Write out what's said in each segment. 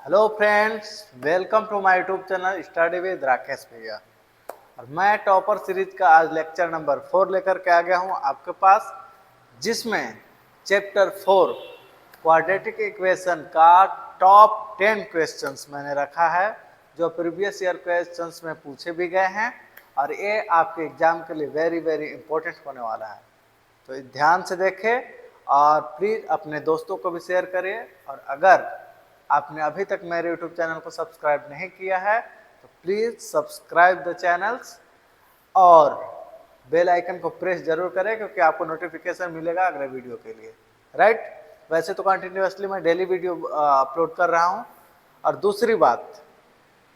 Hello friends, welcome to my YouTube channel study with Rakesh भैया। और मैं टॉपर सीरीज का आज लेक्चर नंबर 4 लेकर के आ गया हूं आपके पास, जिसमें चैप्टर 4 क्वाड्रेटिक इक्वेशन का टॉप 10 क्वेश्चंस मैंने रखा है, जो प्रीवियस ईयर क्वेश्चंस में पूछे भी गए हैं और ये आपके एग्जाम के लिए वेरी वेरी इंपॉर्टेंट होने वाला है। तो ध्यान से देखें और प्लीज़ अपने दोस्तों को भी शेयर करिए। और अगर आपने अभी तक मेरे यूट्यूब चैनल को सब्सक्राइब नहीं किया है तो प्लीज़ सब्सक्राइब द चैनल्स और बेल आइकन को प्रेस जरूर करें, क्योंकि आपको नोटिफिकेशन मिलेगा अगले वीडियो के लिए। राइट, वैसे तो कंटिन्यूअसली मैं डेली वीडियो अपलोड कर रहा हूँ। और दूसरी बात,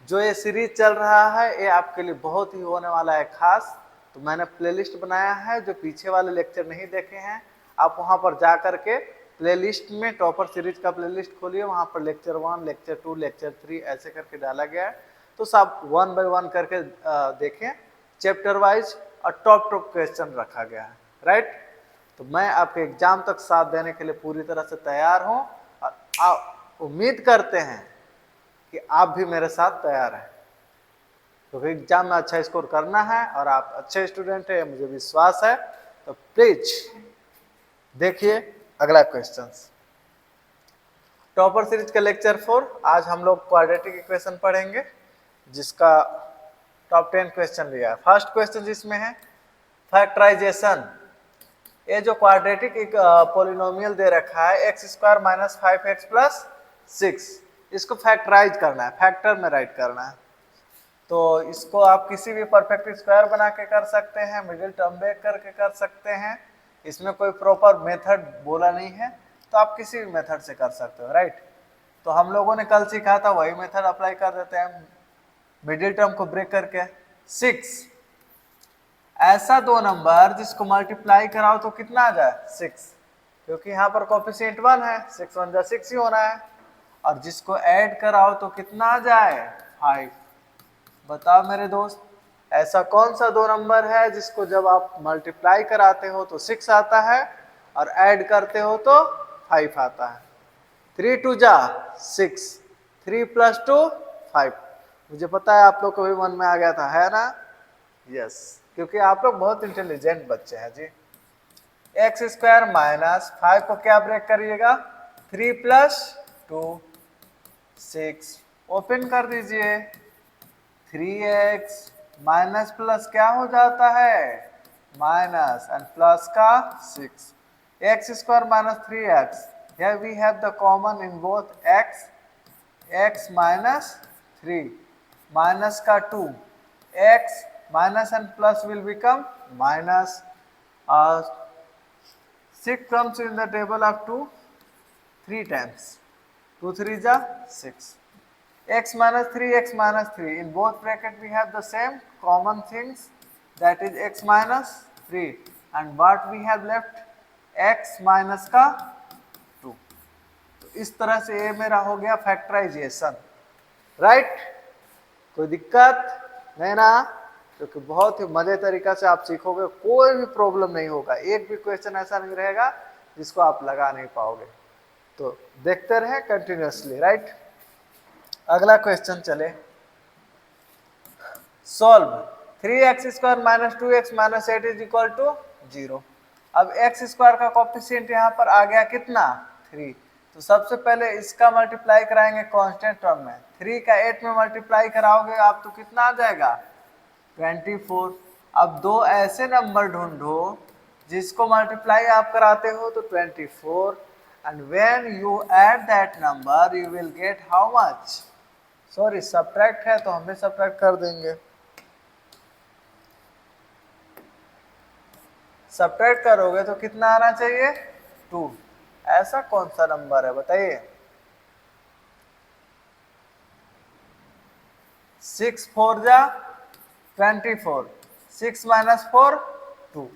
जो ये सीरीज चल रहा है ये आपके लिए बहुत ही होने वाला है खास। तो मैंने प्लेलिस्ट बनाया है, जो पीछे वाले लेक्चर नहीं देखे हैं आप वहां पर जा करके प्लेलिस्ट में टॉपर सीरीज का प्लेलिस्ट खोलिए, वहां पर लेक्चर 1, लेक्चर 2, लेक्चर 3 ऐसे करके डाला गया है। तो सब 1 बाय 1 करके देखें, चैप्टर वाइज और टॉप टॉप क्वेश्चन रखा गया है। राइट, तो मैं आपके एग्जाम तक साथ देने के लिए पूरी तरह से तैयार हूँ और आप उम्मीद करते हैं कि आप भी मेरे साथ तैयार हैं, क्योंकि एग्जाम में अच्छा स्कोर करना है और आप अच्छे स्टूडेंट हैं, मुझे विश्वास है। तो प्लीज देखिए अगला क्वेश्चन, टॉपर सीरीज का लेक्चर 4। आज हम लोग क्वाड्रेटिक इक्वेशन पढ़ेंगे, जिसका टॉप 10 क्वेश्चन लिया है। फर्स्ट क्वेश्चन जिसमें है फैक्टराइजेशन। ये जो क्वाड्रेटिक एक पोलिनोमियल दे रखा है x square minus 5x plus 6, इसको फैक्टराइज करना है, फैक्टर में राइट करना है। तो इसको आप किसी भी परफेक्ट स्क्वायर बना के कर सकते हैं, मिडिल टर्म ब्रेक करके कर सकते हैं, इसमें कोई प्रॉपर मेथड बोला नहीं है, तो आप किसी भी मेथड से कर सकते हो। राइट, तो हम लोगों ने कल सीखा था वही मेथड अप्लाई कर देते हैं, मिडिल टर्म को ब्रेक करके। 6 ऐसा दो नंबर जिसको मल्टीप्लाई कराओ तो कितना आ जाए 6, क्योंकि यहाँ पर कोफिशिएंट 1 है, 6 1 जा 6 ही होना है। और जिसको ऐड कराओ तो कितना आ जाए 5। बताओ मेरे दोस्त, ऐसा कौन सा दो नंबर है जिसको जब आप मल्टीप्लाई कराते हो तो 6 आता है और ऐड करते हो तो 5 आता है। 3 2 जा 6, 3 + 2 5। मुझे पता है आप लोग को भी मन में आ गया था, है ना? यस, क्योंकि आप लोग बहुत इंटेलिजेंट बच्चे हैं जी। एक्स स्क्वायर माइनस 5 को क्या ब्रेक करिएगा, 3 + 2 6, ओपन कर दीजिए। 3x माइनस प्लस क्या हो जाता है माइनस, एंड प्लस का 6, x square minus 3x। Here we have the common in both x minus 3 minus का 2, x minus and plus will become minus. 6 comes in the table of 2 3 times, 2 3 जा 6, x minus 3, x minus 3. In both bracket we have the same common things, that is x minus 3, and what we have left x minus का 2. तो इस तरह से ये मेरा हो गया फैक्टराइजेशन। राइट, कोई दिक्कत नहीं ना? क्योंकि बहुत ही मजे तरीका से आप सीखोगे, कोई भी प्रॉब्लम नहीं होगा, एक भी क्वेश्चन ऐसा नहीं रहेगा जिसको आप लगा नहीं पाओगे। तो देखते रहे कंटिन्यूअसली। राइट, अगला क्वेश्चन चले, solve 3x square minus 2x minus 8 is equal to 0। अब x स्क्वायर का कोफिशिएंट यहाँ पर आ गया कितना 3, तो सबसे पहले इसका मल्टीप्लाई कराएंगे कांस्टेंट टर्म में। 3 का 8 में मल्टीप्लाई कराओगे आप तो कितना आ जाएगा 24। अब दो ऐसे नंबर ढूंढो जिसको मल्टीप्लाई आप कराते हो तो 24, and when you add that number you will get how much? Sorry, subtract है तो हम भी सब्ट्रैक्ट कर देंगे। सब्ट्रैक्ट करोगे तो कितना आना चाहिए 2। ऐसा कौन सा नंबर है बताइए? 6 4 जा 24, 6 माइनस 4 2।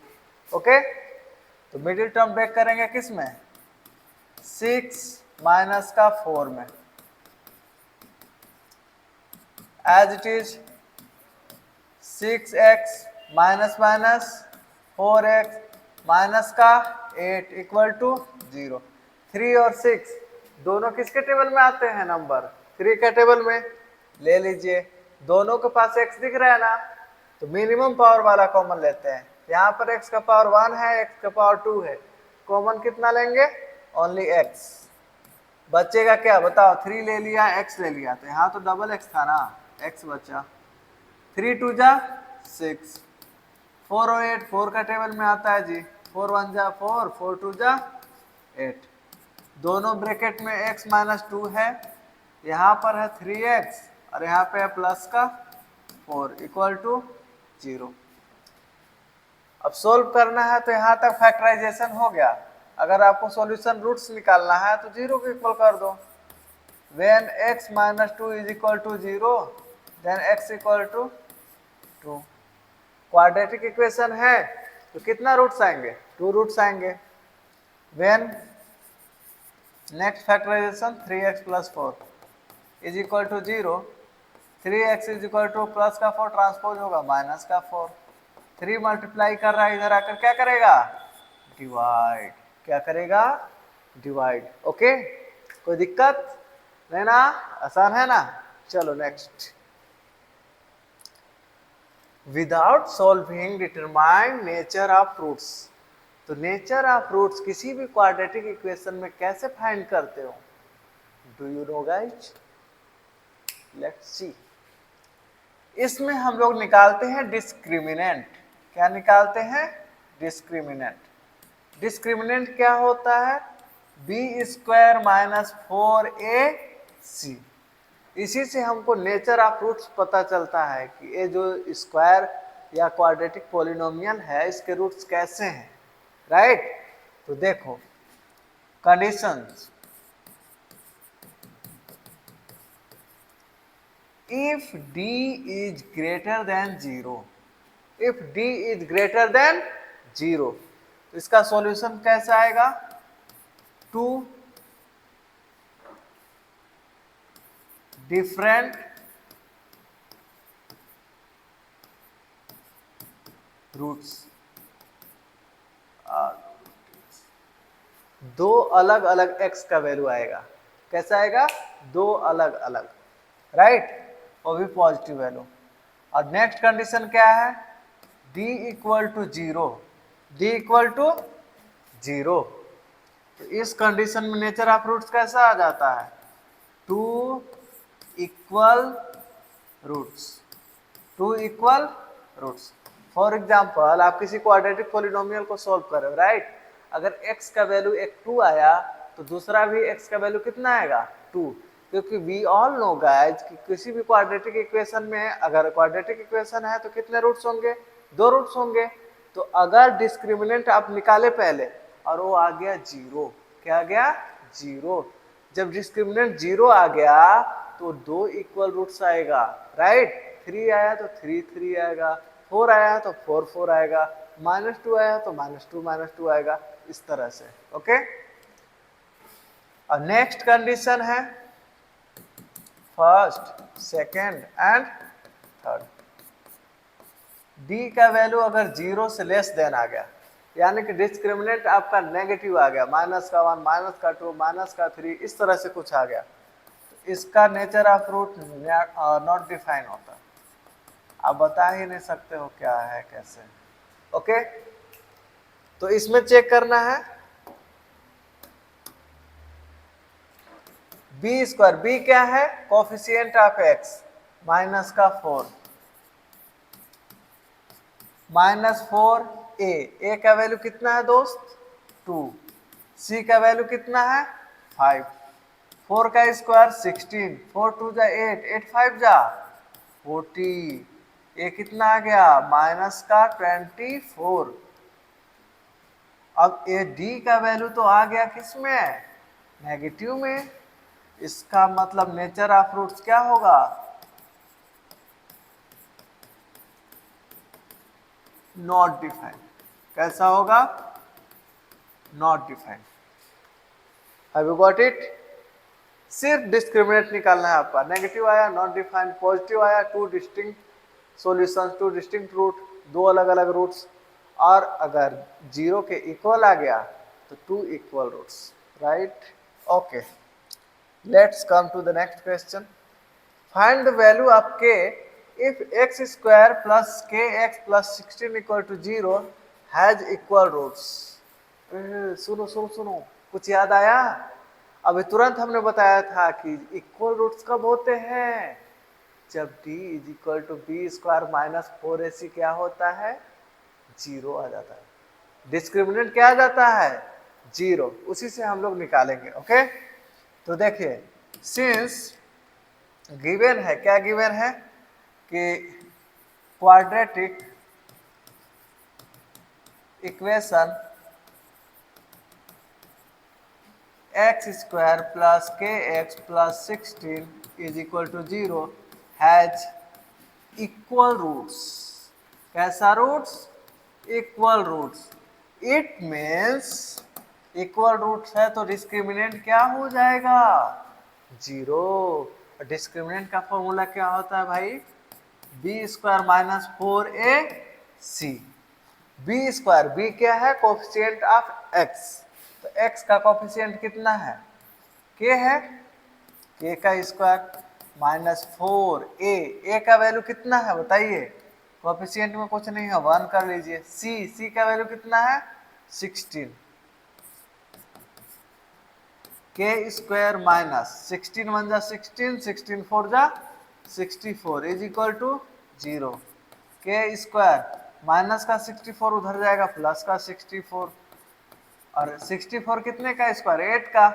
ओके, तो मिडिल टर्म ब्रेक करेंगे किस में, 6 माइनस का 4 में, as it is 6x minus minus 4x minus का 8 इक्वल टू 0। 3 और 6 दोनों किसके टेबल में आते हैं नंबर 3 का टेबल में ले लीजिए, दोनों के पास x दिख रहा है ना, तो मिनिमम पावर वाला कॉमन लेते हैं। यहाँ पर x का पावर 1 है, x का पावर 2 है, कॉमन कितना लेंगे? Only x। बचेगा क्या बताओ? 3 ले लिया, x ले लिया, तो यहाँ तो डबल x था ना, x बचा। 3 2 जा 6, 4 और 8 4 का टेबल में आता है जी, 4 1 जा 4, 4 2 जा 8। दोनों ब्रैकेट में x माइनस 2 है, यहाँ पर है 3x और यहाँ पे है प्लस का 4 इक्वल टू 0। अब सोल्व करना है तो यहाँ तक फैक्टराइजेशन हो गया। अगर आपको सॉल्यूशन रूट्स निकालना है तो 0 को इक्वल कर दो। When x minus 2 is equal to 0, then x equal to 2। Quadratic equation है तो कितना रूट्स आएंगे? 2 रूट्स आएंगे। When next factorisation 3x plus 4 is equal to 0, 3x is equal to plus का 4 ट्रांसपोज होगा माइनस का 4। 3 मल्टीप्लाई कर रहा है, इधर आकर क्या करेगा? डिवाइड। क्या करेगा? डिवाइड। ओके, कोई दिक्कत नहीं ना? आसान है ना? चलो next. Without solving determine nature of fruits. तो नेचर ऑफ फ्रूट्स किसी भी क्वाड्रेटिक इक्वेशन में कैसे फाइंड करते हो? Do you know guys? Let's see. इसमें हम लोग निकालते हैं डिस्क्रिमिनेंट। क्या निकालते हैं? डिस्क्रिमिनेंट। डिस्क्रिमिनेंट क्या होता है? B square minus 4ac। इसी से हमको नेचर ऑफ रूट्स पता चलता है कि ये जो स्क्वायर या क्वाड्रेटिक पॉलिनोमियल है इसके रूट्स कैसे हैं, राइट? तो देखो conditions. if d is greater than 0, if d is greater than 0, तो इसका सॉल्यूशन कैसा आएगा? 2 डिफरेंट रूट्स, दो अलग अलग x का वैल्यू आएगा। कैसा आएगा? दो अलग अलग, राइट? और भी पॉजिटिव वैल्यू। और नेक्स्ट कंडीशन क्या है? d equal to 0, d equal to 0। तो इस कंडीशन में नेचर ऑफ रूट्स कैसा आ जाता है? 2 equal roots, 2 equal roots. For example आप किसी क्वाड्रेटिक पॉलिनोमियल को सोल्व कर रहे हो, राइट? अगर x का वैल्यू एक 2 आया तो दूसरा भी x का वैल्यू कितना आएगा? 2। क्योंकि वी ऑल नो गाइज कि किसी भी क्वाड्रेटिक इक्वेशन में अगर क्वाड्रेटिक इक्वेशन है तो कितने रूट्स होंगे? 2 रूट्स होंगे। तो अगर डिस्क्रिमिनेंट आप निकाले पहले और वो आ गया 0, क्या आ गया? 0। जब डिस्क्रिमिनेंट 0 आ गया तो 2 इक्वल रूट्स आएगा, राइट? 3 आया तो 3 3 आएगा, 4 आया तो 4 4 आएगा, -2 आया तो -2 आएगा, इस तरह से। ओके, और नेक्स्ट कंडीशन है first, second and third. d का वैल्यू अगर 0 से लेस देन आ गया, यानी कि डिस्क्रिमिनेंट आपका नेगेटिव आ गया, -1 -2 -3, इस तरह से कुछ आ गया, तो इसका nature of root not define होता। आप बता ही नहीं सकते हो क्या है कैसे। ओके, तो इसमें चेक करना है बी स्क्वायर। बी क्या है? कोफिशिएंट ऑफ x, माइनस का 4, -4 a का वैल्यू कितना है दोस्त? 2। c का वैल्यू कितना है? 5। 4 का स्क्वायर 16, 4 2 जा 8, 8 5 जा 40, ये कितना आ गया? माइनस का 24। अब ये d का वैल्यू तो आ गया किस में? नेगेटिव में। इसका मतलब नेचर ऑफ रूट्स क्या होगा? Not defined. कैसा होगा? Not defined. Have you got it? सिर्फ डिस्क्रिमिनेंट निकालना है आपका। नेगेटिव आया, नॉट डिफाइंड, पॉजिटिव आया, 2 डिस्टिंक्ट सॉल्यूशंस, 2 डिस्टिंक्ट रूट, 2 अलग अलग रूट्स, और अगर 0 के इक्वल आ गया तो 2 equal roots, right? Okay, Let's come to the next question. Find the value of k if x square plus kx plus 16 equal to 0 has equal roots. सुनो सुनो सुनो, कुछ याद आया? अभी तुरंत हमने बताया था कि इक्वल रूट्स कब होते हैं? जब d is equal to b square minus 4ac क्या होता है? 0 आ जाता है। डिस्क्रिमिनेंट क्या आ जाता है? 0। उसी से हम लोग निकालेंगे। ओके, तो देखिए, सिंस गिवन है, क्या गिवन है कि quadratic equation x square plus k x plus 16 is equal to 0 has equal roots. कैसा roots? Equal roots. It means equal roots है तो डिस्क्रिमिनेंट क्या हो जाएगा? 0। डिस्क्रिमिनेंट का फॉर्मूला क्या होता है भाई? B square minus 4ac। B square, b क्या है? Coefficient of x. तो एक्स का कोफिशिएंट कितना है? के है, के का स्क्वायर माइनस 4a। का वैल्यू कितना है बताइए? कोफिशिएंट में कुछ नहीं है, 1 कर लीजिए। सी का वैल्यू कितना है? 16। के स्क्वायर माइनस 16 1 जा 16, 16 4 जा 64 इज इक्वल टू 0। के स्क्वायर माइनस का 64 उधर जाएगा, प्लस का 64, और 64 कितने का स्क्वायर? 8 का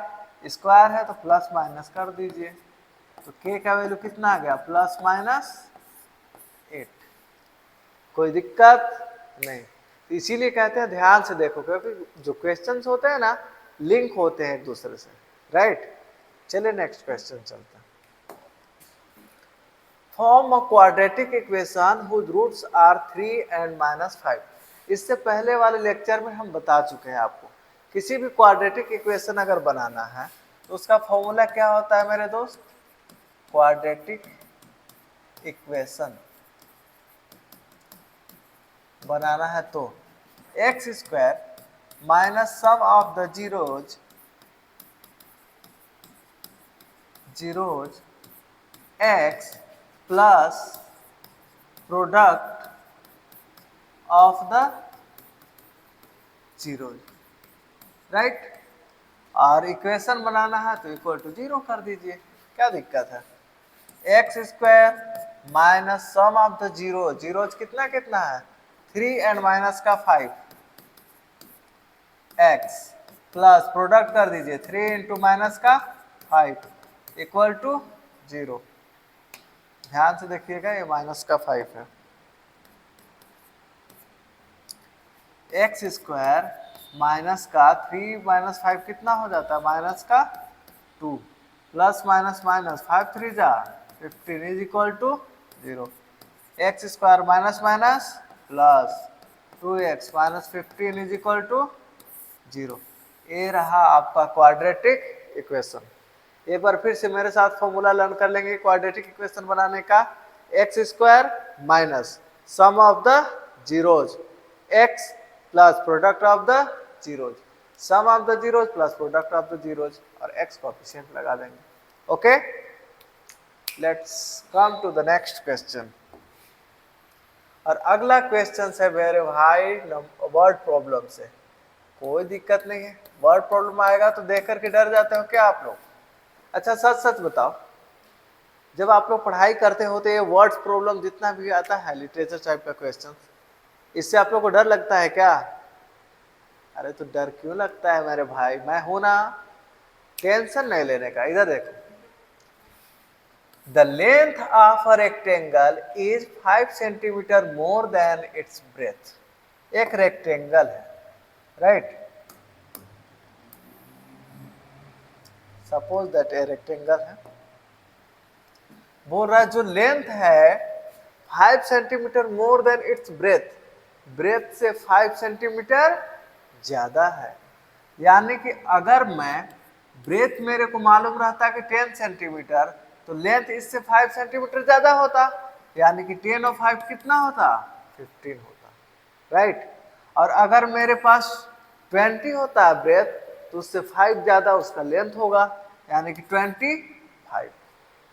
स्क्वायर है तो प्लस माइनस कर दीजिए। तो के का वैल्यू कितना आ गया? Plus minus 8। कोई दिक्कत नहीं। तो इसीलिए कहते हैं ध्यान से देखो, क्योंकि जो क्वेश्चंस होते हैं ना, लिंक होते हैं एक दूसरे से, राइट? चलिए नेक्स्ट क्वेश्चन चलते हैं। Form a quadratic equation whose roots are 3 and -5। इससे पहले वाले लेक्चर में हम बता चुके हैं आपको, किसी भी क्वाड्रेटिक इक्वेशन अगर बनाना है तो उसका फॉर्मूला क्या होता है मेरे दोस्त? क्वाड्रेटिक इक्वेशन बनाना है तो x square minus sum of the zeros x plus product of the zeros, right? और इक्वेशन बनाना है तो इक्वल टू 0 कर दीजिए, क्या दिक्कत है? X square minus sum of the zeros कितना कितना है? 3 एंड माइनस का 5 एक्स प्लस प्रोडक्ट कर दीजिए 3 इंटू माइनस का 5 इक्वल टू 0। ध्यान से देखिएगा, ये माइनस का 5 है। एक्स स्क्वायर माइनस का 3 माइनस 5 कितना हो जाता है? माइनस का 2 प्लस माइनस माइनस 5 3 जा 15 is equal to 0। X square minus minus plus 2x minus 15 is equal to 0। ये रहा आपका क्वाड्रेटिक इक्वेशन। एक बार फिर से मेरे साथ फॉर्मूला लर्न कर लेंगे क्वाड्रेटिक इक्वेशन बनाने का। X square minus sum of the zeros x plus product of the zeros, sum of the zeros plus product of the zeros, और एक्स कोएफिशिएंट लगा देंगे। Okay, let's come to the next question. और अगला question है मेरे भाई word problem से। कोई दिक्कत नहीं है, वर्ड प्रॉब्लम आएगा तो देख करके डर जाते हो क्या आप लोग? अच्छा सच सच बताओ, जब आप लोग पढ़ाई करते हो तो ये वर्ड्स प्रॉब्लम जितना भी आता है लिटरेचर टाइप का क्वेश्चन, इससे आप लोग को डर लगता है क्या? अरे तो डर क्यों लगता है मेरे भाई, मैं हूं ना। टेंशन नहीं लेने का। इधर देखो, the length of a rectangle is 5 centimetre more than its breadth. एक रेक्टेंगल है, right? Suppose that a rectangle है, बोल रहा है जो लेंथ है 5 centimetre more than its breadth, breadth से 5 सेंटीमीटर ज्यादा है। यानी कि अगर मैं ब्रेथ मेरे को मालूम रहता कि 10 सेंटीमीटर, तो लेंथ इससे 5 सेंटीमीटर ज्यादा होता, यानी कि 10 और 5 कितना होता? 15 होता, राइट? और अगर मेरे पास 20 होता है ब्रेथ, तो उससे 5 ज्यादा उसका लेंथ होगा, यानी कि 25।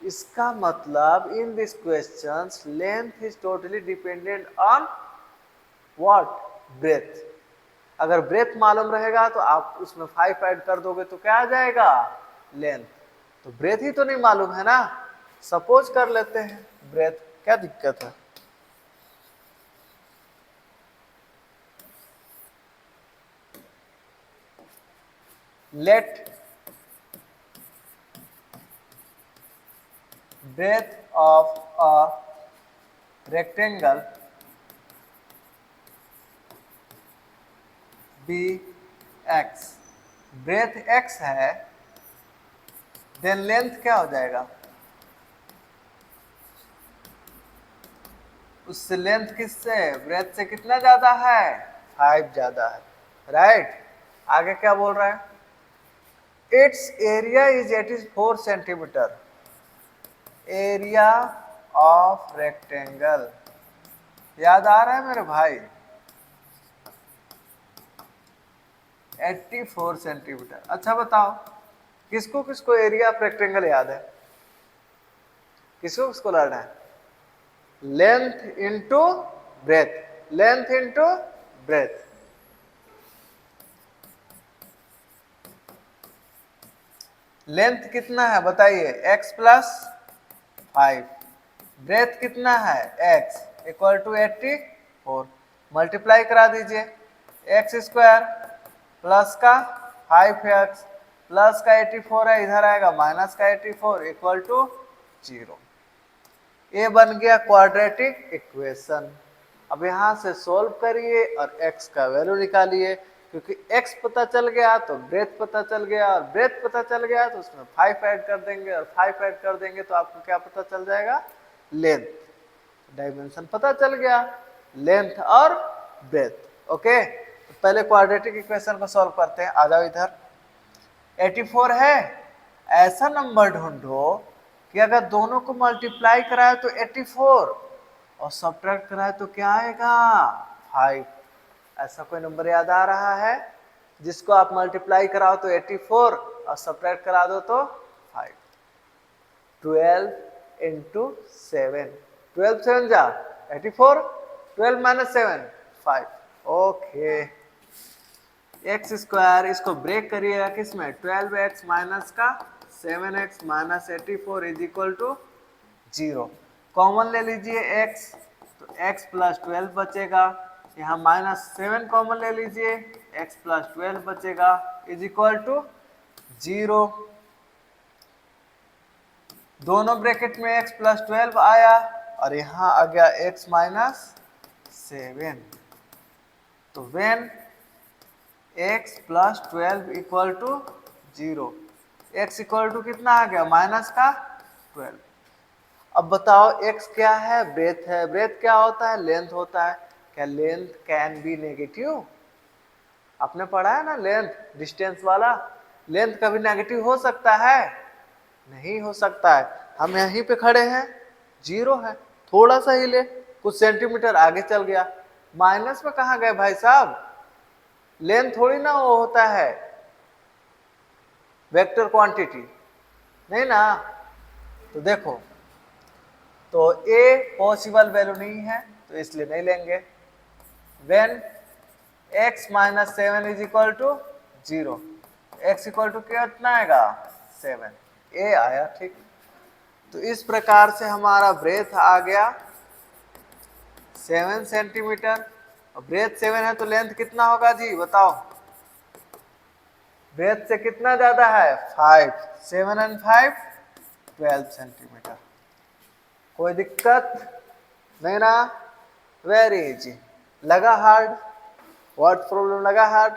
इसका मतलब in this questions length is totally dependent on what, breadth. अगर ब्रेथ मालूम रहेगा तो आप उसमें 5 ऐड कर दोगे तो क्या आ जाएगा, लेंथ। तो ब्रेथ ही तो नहीं मालूम है ना, सपोज कर लेते हैं ब्रेथ, क्या दिक्कत है। Let breadth of a rectangle be x, breadth x है, देन लेंथ क्या हो जाएगा, उससे लेंथ किससे, ब्रेथ से कितना ज्यादा है, 5 ज्यादा है, राइट। आगे क्या बोल रहा है, it's area is 84 centimetre, area of rectangle, याद आ रहा है मेरे भाई, 84 सेंटीमीटर। अच्छा बताओ किसको किसको एरिया ऑफ रेक्टेंगल याद है, किसको किसको लड़ना है, length into breadth, length into breadth. Length कितना है बताइए, x प्लस 5, ब्रेथ कितना है x इक्वल टू 84, मल्टीप्लाई करा दीजिए, एक्स स्क्वायर प्लस का 5x प्लस का 84 है, इधर आएगा माइनस का 84 इक्वल टू 0। ये बन गया क्वाड्रेटिक इक्वेशन। अब यहाँ से सॉल्व करिए और x का वैल्यू निकालिए, क्योंकि x पता चल गया तो ब्रेथ पता चल गया, और ब्रेथ पता चल गया तो उसमें 5 ऐड कर देंगे, और 5 ऐड कर देंगे तो आपको क्या पता चल जाएगा, लेंथ, डायमेंशन पता चल गया, लेंथ और ब्रेथ। ओके, तो पहले क्वाड्रेटिक इक्वेशन को सॉल्व करते हैं, आ जाओ इधर। 84 है, ऐसा नंबर ढूंढो कि अगर दोनों को मल्टीप्लाई कराए तो 84 और सब्ट्रैक्ट कराए तो क्या आएगा, 5। ऐसा कोई नंबर याद आ रहा है जिसको आप मल्टीप्लाई कराओ तो 84 और सब्ट्रैक्ट करा दो तो 5। 12 इंटू 7, 12 7 जा 84, 12 माइनस 7 5। ओके, एक्स स्क्वायर इसको ब्रेक करिएगा किसमें, 12x माइनस का 7x minus 84 is equal to 0। Common ले लीजिए x, तो x प्लस 12 बचेगा, यहाँ माइनस 7 कॉमन ले लीजिए, x प्लस 12 बचेगा इज इक्वल टू 0। दोनों ब्रैकेट में x प्लस 12 आया और यहाँ आ गया x माइनस 7। तो when x plus 12 equal to 0, x equal to कितना आ गया, माइनस का 12। अब बताओ x क्या है, ब्रेथ है, ब्रेथ क्या होता है, लेंथ होता है। क्या लेंथ कैन बी नेगेटिव, आपने पढ़ा है ना लेंथ, डिस्टेंस वाला, लेंथ कभी नेगेटिव हो सकता है, नहीं हो सकता है। हम यहीं पे खड़े हैं, 0 है, थोड़ा सा ही ले, कुछ सेंटीमीटर आगे चल गया, माइनस में कहाँ गए भाई साहब, लेंथ थोड़ी ना वो होता है वेक्टर क्वांटिटी, नहीं ना। तो देखो, तो a पॉसिबल वैल्यू नहीं है तो इसलिए नहीं लेंगे। When x minus 7 is equal to 0, x equal to कितना आएगा, 7, a आया, ठीक। तो इस प्रकार से हमारा ब्रेथ आ गया 7 सेंटीमीटर, और ब्रेथ 7 है तो लेंथ कितना होगा जी बताओ, ब्रेथ से कितना ज्यादा है, 5, 7 एंड 5 12 सेंटीमीटर। कोई दिक्कत नहीं ना, वेरी इजी। लगा हार्ड, वर्ड प्रॉब्लम लगा हार्ड,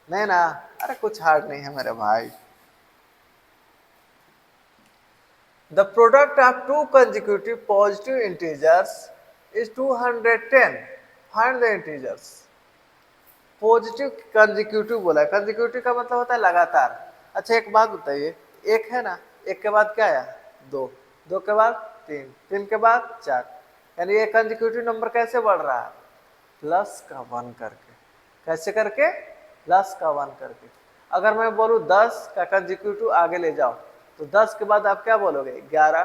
नहीं ना, अरे कुछ हार्ड नहीं है मेरे भाई। The product of two consecutive positive integers is 210. Find the integers. Positive consecutive बोला है, कंजिक्यूटिव का मतलब होता है लगातार। अच्छा एक बात बताइए, एक है ना, एक के बाद क्या आया, 2, 2 के बाद 3, 3 के बाद 4, यानी ये कंजिक्यूटिव नंबर कैसे बढ़ रहा है, प्लस का 1 करके। कैसे करके, प्लस का 1 करके। अगर मैं बोलूँ 10 का कंसेक्यूटिव आगे ले जाओ तो 10 के बाद आप क्या बोलोगे 11,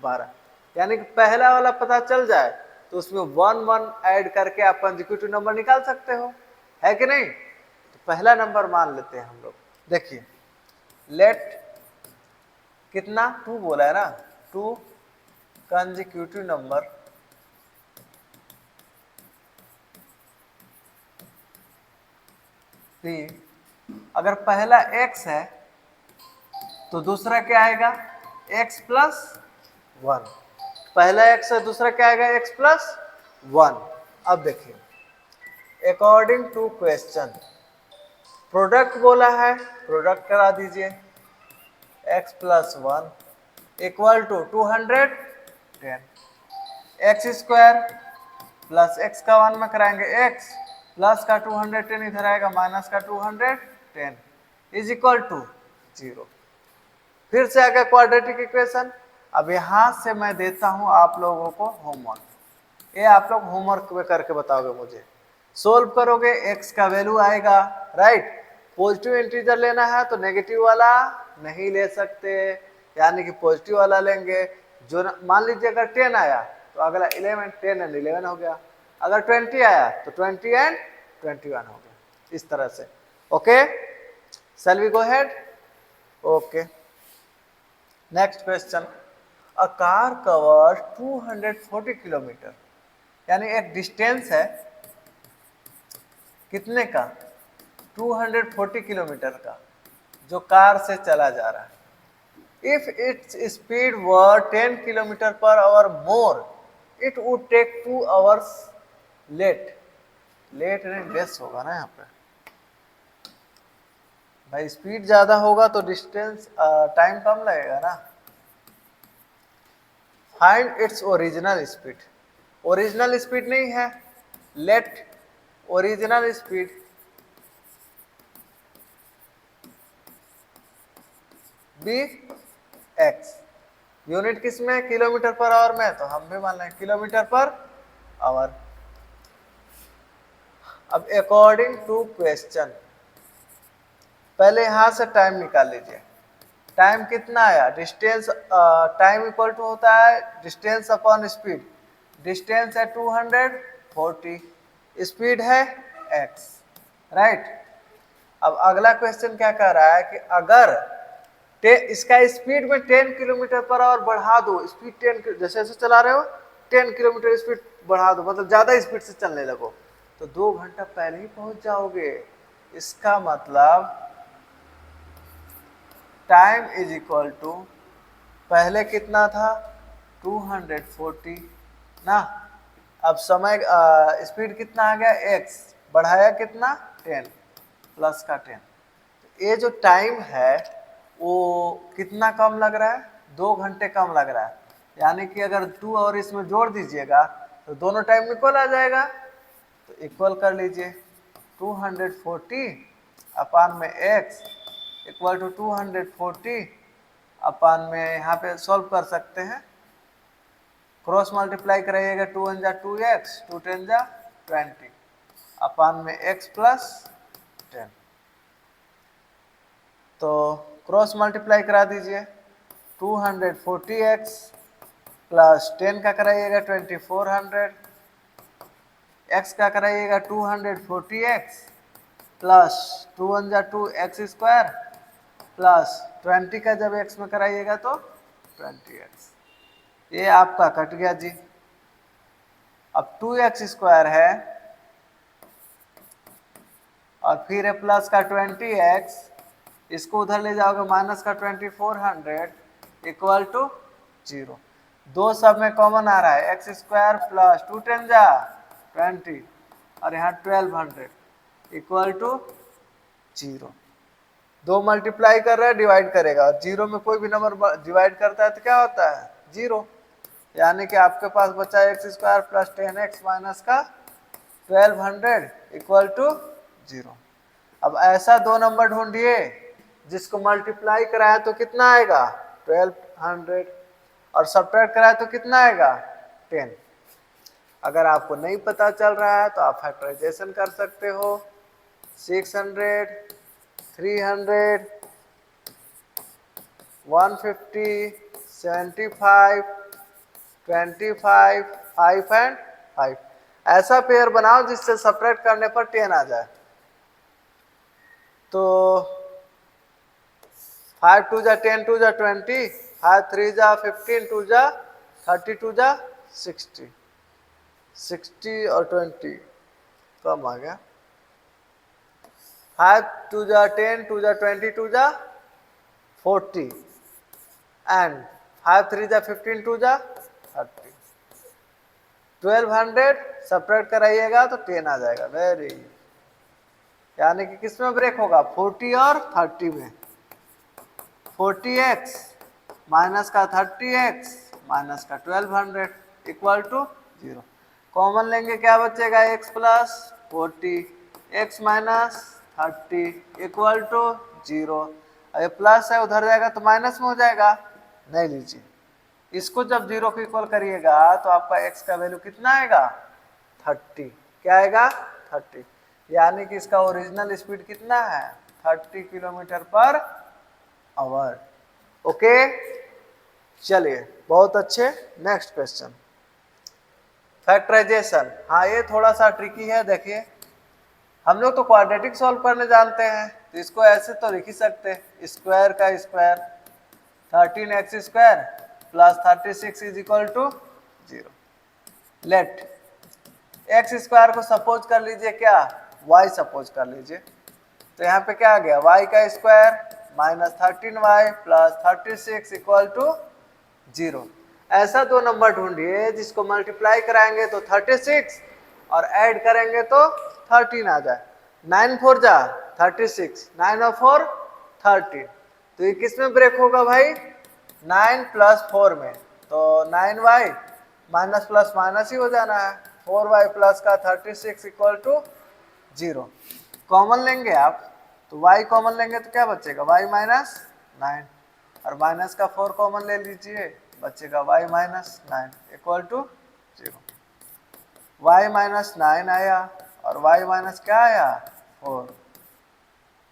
12, यानी कि पहला वाला पता चल जाए तो उसमें 1 1 ऐड करके आप कंसेक्यूटिव नंबर निकाल सकते हो, है कि नहीं। तो पहला नंबर मान लेते हैं हम लोग। देखिए लेट कितना 2 बोला है ना, 2 कंसेक्यूटिव नंबर p, अगर पहला x है तो दूसरा क्या आएगा x प्लस 1, पहला x है दूसरा क्या आएगा x प्लस 1। अब देखिए अकॉर्डिंग टू क्वेश्चन प्रोडक्ट बोला है, प्रोडक्ट करा दीजिए x plus 1 equal to 210, x square plus x का 1 में कराएंगे x प्लस का 210 इधर आएगा माइनस का 210 इज इक्वल टू 0। फिर से आगे क्वाड्रेटिक इक्वेशन। अब यहां से मैं देता हूं आप लोगों को होमवर्क, ये आप लोग होमवर्क में करके बताओगे मुझे। सोल्व करोगे x का वैल्यू आएगा, राइट। पॉजिटिव इंटीजर लेना है तो नेगेटिव वाला नहीं ले सकते, यानी कि पॉजिटिव वाला लेंगे। जो मान लीजिए अगर 10 आया तो अगला 11, 10 एंड 11 हो गया। अगर 20 आया तो 20 एंड 21 हो गया, इस तरह से। Okay, shall we go ahead. Okay, next question. A car cover 240 kilometre, यानी एक डिस्टेंस है कितने का 240 किलोमीटर का, जो कार से चला जा रहा है। If its speed were 10 kilometre per hour more it would take 2 hours late. Late नहीं लेस होगा ना यहाँ पे भाई, स्पीड ज्यादा होगा तो डिस्टेंस टाइम कम लगेगा ना। Find its original speed, original speed नहीं है, let original speed be x. Unit किस में, किलोमीटर पर आवर में, तो हम भी मान लें किलोमीटर पर आवर। अब अकॉर्डिंग टू क्वेश्चन पहले यहां से टाइम निकाल लीजिए। टाइम कितना आया, डिस्टेंस, टाइम इक्वल टू होता है डिस्टेंस अपॉन स्पीड। डिस्टेंस है 240, स्पीड है x, राइट। अब अगला क्वेश्चन क्या कह रहा है कि अगर इसका स्पीड में 10 किलोमीटर पर आवर बढ़ा दो, स्पीड 10 जैसे जैसे चला रहे हो 10 किलोमीटर स्पीड बढ़ा दो, मतलब ज्यादा स्पीड से चलने लगो, तो 2 घंटा पहले ही पहुंच जाओगे। इसका मतलब टाइम इज इक्वल टू पहले कितना था 240 ना, अब समय स्पीड कितना आ गया x, बढ़ाया कितना 10 प्लस का 10। ये जो टाइम है वो कितना कम लग रहा है, 2 घंटे कम लग रहा है। यानी कि अगर 2 और इसमें जोड़ दीजिएगा तो दोनों टाइम इक्वल आ जाएगा। तो इक्वल कर लीजिए 240 अपान में x इक्वल टू 240 अपान में, यहाँ पे सॉल्व कर सकते हैं, क्रॉस मल्टीप्लाई कराइएगा 2 1 जा 2x 2 10 जा 20 अपान में x प्लस 10। तो क्रॉस मल्टीप्लाई करा दीजिए 240x प्लस 10 का कराइएगा 2400, x का कराइएगा 240x प्लस 2 1 जा 2 एक्स स्क्वायर प्लस 20 का जब x में कराइएगा तो 20x। ये आपका कट गया जी। अब 2x स्क्वायर है और फिर है प्लस का 20x, इसको उधर ले जाओगे माइनस का 2400 इक्वल टू 0। दो सब में कॉमन आ रहा है, एक्स स्क्वायर प्लस 2 10 जा 20 और यहाँ 1200 इक्वल टू 0। दो मल्टीप्लाई कर रहा है डिवाइड करेगा, और 0 में कोई भी नंबर डिवाइड करता है तो क्या होता है 0, यानी कि आपके पास बचा x square plus 10x minus का 1200 इक्वल टू 0। अब ऐसा दो नंबर ढूंढिए जिसको मल्टीप्लाई कराया तो कितना आएगा 1200 और सब्ट्रैक्ट कराया तो कितना आएगा 10। अगर आपको नहीं पता चल रहा है तो आप फैक्टराइजेशन कर सकते हो। 600 300, 150, 75, 25, 5 एंड 5। ऐसा पेयर बनाओ जिससे सपरेट करने पर 10 आ जाए। तो 5 2 जा 10 2 जा 20, 5 3 जा 15 2 जा 30 2 जा 60, 60 और 20 कम आ गया। 5 2 जा 10 2 जा 20 2 जा 40 एंड 5 3 जा 15 2 जा 30। 1200 सेपरेट कराइएगा तो 10 आ जाएगा। वेरी, यानी कि किसमें ब्रेक होगा? 40 और 30 में। 40x माइनस का 30x माइनस का 1200 इक्वल टू 0। कॉमन लेंगे क्या बचेगा? x plus 40 x minus 30 equal to 0। ये प्लस है, उधर जाएगा तो माइनस में हो जाएगा, नहीं लीजिए। इसको जब 0 को इक्वल करिएगा तो आपका x का वैल्यू कितना आएगा? 30। क्या आएगा? 30। यानी कि इसका ओरिजिनल स्पीड कितना है? 30 किलोमीटर पर आवर। ओके, चलिए बहुत अच्छे। Next question, factorisation. हाँ, ये थोड़ा सा ट्रिकी है। देखिए, हम लोग तो क्वाड्रेटिक सॉल्व करने जानते हैं, तो इसको ऐसे तो लिख ही सकते हैं, स्क्वायर का square 13x square plus 36 is equal to 0। Let x square को सपोज कर लीजिए क्या? y सपोज कर लीजिए। तो यहाँ पे क्या आ गया? y का square minus 13y plus 36 equal to 0। ऐसा दो नंबर ढूंढिए जिसको मल्टीप्लाई कराएंगे तो 36 और ऐड करेंगे तो 13 आ जाए। 9 4 जा 36, 9 और 4 13। तो ये किस में ब्रेक होगा भाई? 9 प्लस 4 में। तो 9y माइनस प्लस माइनस ही हो जाना है। 4y प्लस का 36 इक्वल टू 0। कॉमन लेंगे आप तो y कॉमन लेंगे तो क्या बचेगा? y माइनस 9 और माइनस का 4 कॉमन ले लीजिए, बचेगा y minus 9 equal to 0। y minus 9 आया और y माइनस क्या आया? 4।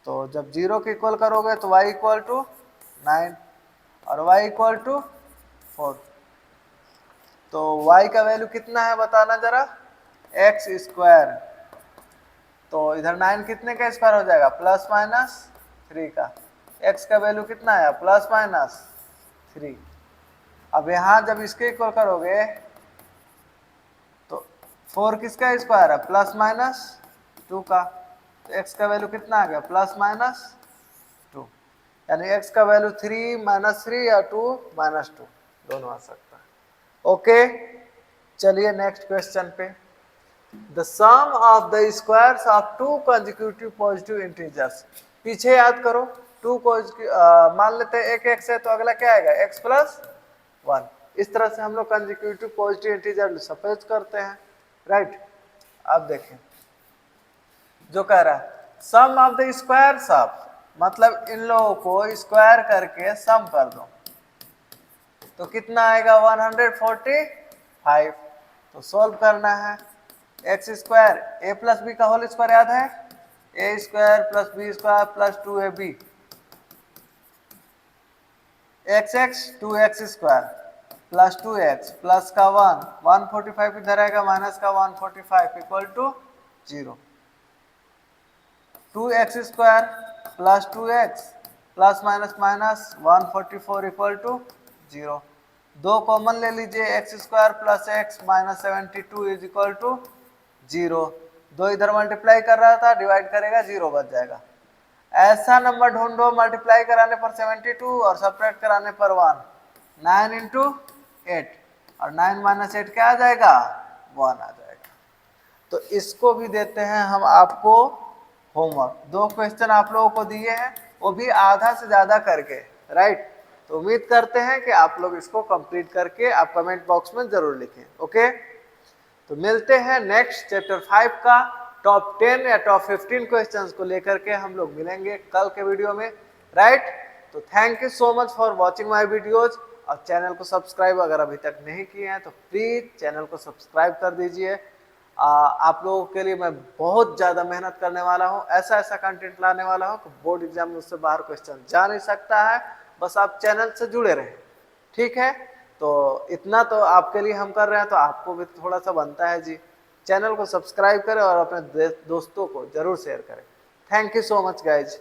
तो जब 0 के इक्वल करोगे तो y इक्वल टू 9 और y इक्वल टू 4। तो y का वैल्यू कितना है बताना जरा? x square. तो इधर 9 कितने का स्क्वायर हो जाएगा? प्लस माइनस 3 का। x का वैल्यू कितना है? Plus minus 3। अब यहाँ जब इसके इक्वल करोगे तो 4 किसका स्क्वायर है? प्लस माइनस 2 का। तो x का वैल्यू कितना आ गया? Plus minus 2। यानी x का वैल्यू 3 माइनस 3 या 2 माइनस 2 दोनों आ सकता है। ओके, चलिए नेक्स्ट क्वेश्चन पे। The sum of the squares of two consecutive positive integers. पीछे याद करो, टू को मान लेते हैं एक x है तो अगला क्या आएगा? x plus 1। इस तरह से हम लोग कंसेक्यूटिव पॉजिटिव इंटीजर सपोज करते हैं, राइट। अब देखें जो कह रहा है सम ऑफ द स्क्वायर्स ऑफ, मतलब इन लोगों को स्क्वायर करके सम कर दो तो कितना आएगा? 145। तो सॉल्व करना है। X square a plus b का होल स्क्वायर याद है? A square plus b square plus 2ab। X x 2x square plus 2x plus का 1, 145 इधर आएगा माइनस का 145 equal to 0। 2x square plus 2x plus minus minus 144 equal to 0। दो common ले लीजिए, x square plus x minus 72 is equal to 0। दो इधर multiply कर रहा था, डिवाइड करेगा 0 बच जाएगा। ऐसा नंबर ढूंढो मल्टीप्लाई कराने पर 72 और सब्ट्रैक्ट कराने पर 1। 9 इंटू 8 और 9 माइनस 8 क्या आ जाएगा? 1 आ जाएगा। तो इसको भी देते हैं हम आपको होमवर्क। दो क्वेश्चन आप लोगों को दिए हैं, वो भी आधा से ज्यादा करके, राइट। तो उम्मीद करते हैं कि आप लोग इसको कंप्लीट करके आप कमेंट बॉक्स में जरूर लिखें। ओके, तो मिलते हैं नेक्स्ट चैप्टर 5 का टॉप 10 या टॉप 15 क्वेश्चंस को लेकर के हम लोग मिलेंगे कल के वीडियो में, राइट। तो thank you so much for watching my videos. और चैनल को सब्सक्राइब अगर अभी तक नहीं किए हैं तो प्लीज चैनल को सब्सक्राइब कर दीजिए आप लोगों के लिए मैं बहुत ज़्यादा मेहनत करने वाला हूँ, ऐसा ऐसा कंटेंट लाने वाला हूँ कि बोर्ड एग्जाम में उससे बाहर क्वेश्चन जा नहीं सकता है। बस आप चैनल से जुड़े रहें, ठीक है। तो इतना तो आपके लिए हम कर रहे हैं, तो आपको भी थोड़ा सा बनता है जी। चैनल को सब्सक्राइब करें और अपने दोस्तों को जरूर शेयर करें। Thank you so much guys.